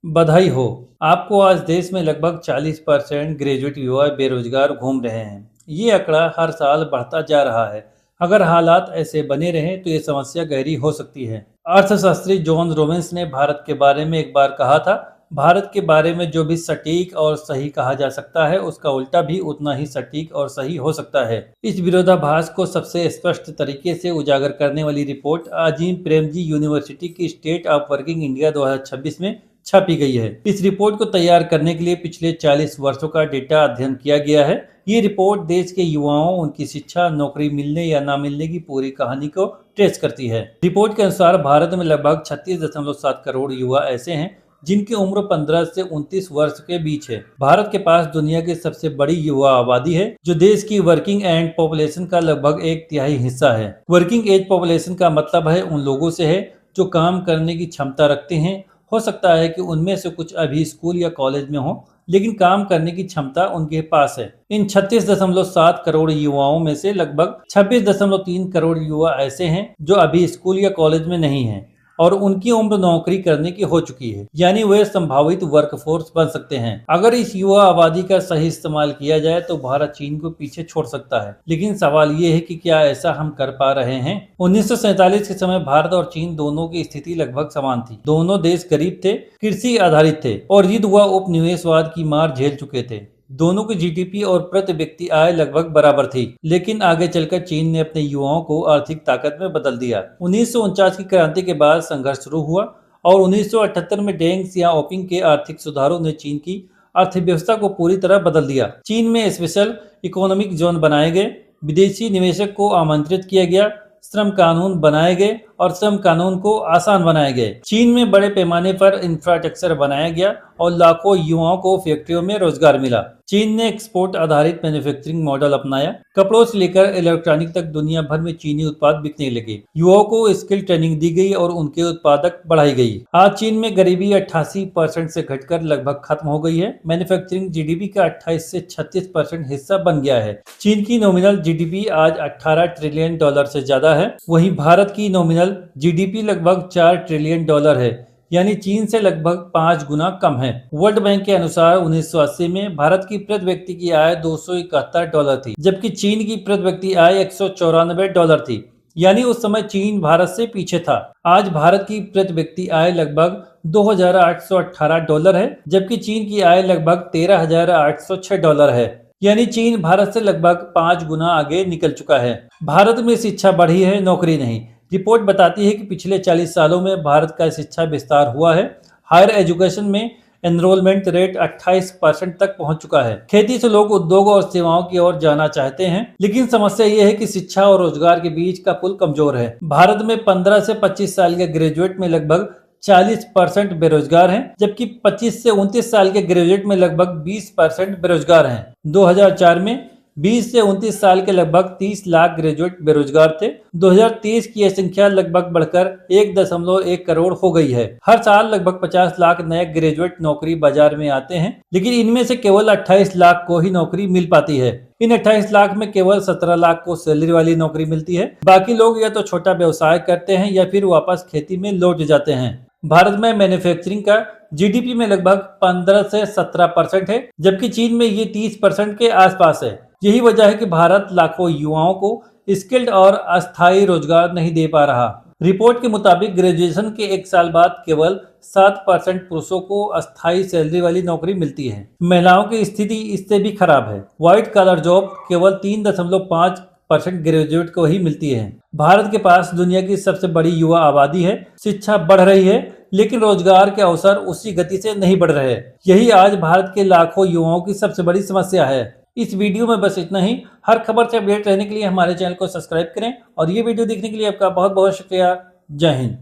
बधाई हो। आपको आज देश में लगभग 40% ग्रेजुएट युवा बेरोजगार घूम रहे हैं। ये आंकड़ा हर साल बढ़ता जा रहा है। अगर हालात ऐसे बने रहें तो ये समस्या गहरी हो सकती है। अर्थशास्त्री जॉन रोबिन्स ने भारत के बारे में एक बार कहा था, भारत के बारे में जो भी सटीक और सही कहा जा सकता है उसका उल्टा भी उतना ही सटीक और सही हो सकता है। इस विरोधाभास को सबसे स्पष्ट तरीके से उजागर करने वाली रिपोर्ट अजीम प्रेमजी यूनिवर्सिटी की स्टेट ऑफ वर्किंग इंडिया 2026 में छापी गई है। इस रिपोर्ट को तैयार करने के लिए पिछले 40 वर्षों का डेटा अध्ययन किया गया है। ये रिपोर्ट देश के युवाओं, उनकी शिक्षा, नौकरी मिलने या ना मिलने की पूरी कहानी को ट्रेस करती है। रिपोर्ट के अनुसार भारत में लगभग 36.7 करोड़ युवा ऐसे हैं जिनकी उम्र 15 से 29 वर्ष के बीच है। भारत के पास दुनिया की सबसे बड़ी युवा आबादी है, जो देश की वर्किंग एज पॉपुलेशन का लगभग 1/3 हिस्सा है। वर्किंग एज पॉपुलेशन का मतलब है उन लोगों से है जो काम करने की क्षमता रखते हैं। हो सकता है कि उनमें से कुछ अभी स्कूल या कॉलेज में हो, लेकिन काम करने की क्षमता उनके पास है। इन 36.7 करोड़ युवाओं में से लगभग 26.3 करोड़ युवा ऐसे हैं जो अभी स्कूल या कॉलेज में नहीं हैं और उनकी उम्र नौकरी करने की हो चुकी है, यानी वे संभावित वर्कफोर्स बन सकते हैं। अगर इस युवा आबादी का सही इस्तेमाल किया जाए तो भारत चीन को पीछे छोड़ सकता है, लेकिन सवाल ये है कि क्या ऐसा हम कर पा रहे हैं। 1947 के समय भारत और चीन दोनों की स्थिति लगभग समान थी। दोनों देश गरीब थे, कृषि आधारित थे और युद्ध व उपनिवेशवाद की मार झेल चुके थे। दोनों की जीडीपी और प्रति व्यक्ति आय लगभग बराबर थी, लेकिन आगे चलकर चीन ने अपने युवाओं को आर्थिक ताकत में बदल दिया। 1949 की क्रांति के बाद संघर्ष शुरू हुआ और 1978 में डेंग सियाओपिंग के आर्थिक सुधारों ने चीन की अर्थव्यवस्था को पूरी तरह बदल दिया। चीन में स्पेशल इकोनॉमिक जोन बनाए गए, विदेशी निवेशक को आमंत्रित किया गया, श्रम कानून बनाए गए और श्रम कानून को आसान बनाए गए। चीन में बड़े पैमाने पर इंफ्रास्ट्रक्चर बनाया गया और लाखों युवाओं को फैक्ट्रियों में रोजगार मिला। चीन ने एक्सपोर्ट आधारित मैन्युफैक्चरिंग मॉडल अपनाया। कपड़ों से लेकर इलेक्ट्रॉनिक तक दुनिया भर में चीनी उत्पाद बिकने लगे। युवाओं को स्किल ट्रेनिंग दी गई और उनके उत्पादक बढ़ाई गई। आज चीन में गरीबी 88% से घटकर लगभग खत्म हो गई है। मैन्युफैक्चरिंग जीडीपी का 28 से 36% हिस्सा बन गया है। चीन की नॉमिनल जीडीपी आज $18 ट्रिलियन से ज्यादा है। वहीं भारत की नॉमिनल जीडीपी लगभग $4 ट्रिलियन है, यानी चीन से लगभग 5 गुना कम है। वर्ल्ड बैंक के अनुसार 1980 में भारत की प्रति व्यक्ति की आय $271 थी, जबकि चीन की प्रति व्यक्ति आय $194 थी, यानी उस समय चीन भारत से पीछे था। आज भारत की प्रति व्यक्ति आय लगभग $2,818 है, जबकि चीन की आय लगभग $13,806 है, यानी चीन भारत से लगभग 5 गुना आगे निकल चुका है। भारत में शिक्षा बढ़ी है, नौकरी नहीं। रिपोर्ट बताती है कि पिछले 40 सालों में भारत का शिक्षा विस्तार हुआ है। हायर एजुकेशन में एनरोलमेंट रेट 28% तक पहुंच चुका है। खेती से लोग उद्योग और सेवाओं की ओर जाना चाहते हैं, लेकिन समस्या यह है कि शिक्षा और रोजगार के बीच का पुल कमजोर है। भारत में 15 से 25 साल के ग्रेजुएट में लगभग 40% बेरोजगार हैं, जबकि 25 से 29 साल के ग्रेजुएट में लगभग 20% बेरोजगार हैं। 2004 में 20 से 29 साल के लगभग 30 लाख ग्रेजुएट बेरोजगार थे। 2023 की यह संख्या लगभग बढ़कर 1.1 करोड़ हो गई है। हर साल लगभग 50 लाख नए ग्रेजुएट नौकरी बाजार में आते हैं, लेकिन इनमें से केवल 28 लाख को ही नौकरी मिल पाती है। इन 28 लाख में केवल 17 लाख को सैलरी वाली नौकरी मिलती है। बाकी लोग या तो छोटा व्यवसाय करते हैं या फिर वापस खेती में लौट जाते हैं। भारत में मैन्युफैक्चरिंग का जीडीपी में लगभग 15 से 17% है, जबकि चीन में ये 30% के आसपास है। यही वजह है कि भारत लाखों युवाओं को स्किल्ड और अस्थायी रोजगार नहीं दे पा रहा। रिपोर्ट के मुताबिक ग्रेजुएशन के 1 साल बाद केवल 7% पुरुषों को अस्थायी सैलरी वाली नौकरी मिलती है। महिलाओं की स्थिति इससे भी खराब है। व्हाइट कॉलर जॉब केवल 3.5% ग्रेजुएट को ही मिलती है। भारत के पास दुनिया की सबसे बड़ी युवा आबादी है। शिक्षा बढ़ रही है, लेकिन रोजगार के अवसर उसी गति से नहीं बढ़ रहे। यही आज भारत के लाखों युवाओं की सबसे बड़ी समस्या है। इस वीडियो में बस इतना ही। हर खबर से अपडेट रहने के लिए हमारे चैनल को सब्सक्राइब करें और ये वीडियो देखने के लिए आपका बहुत बहुत शुक्रिया। जय हिंद।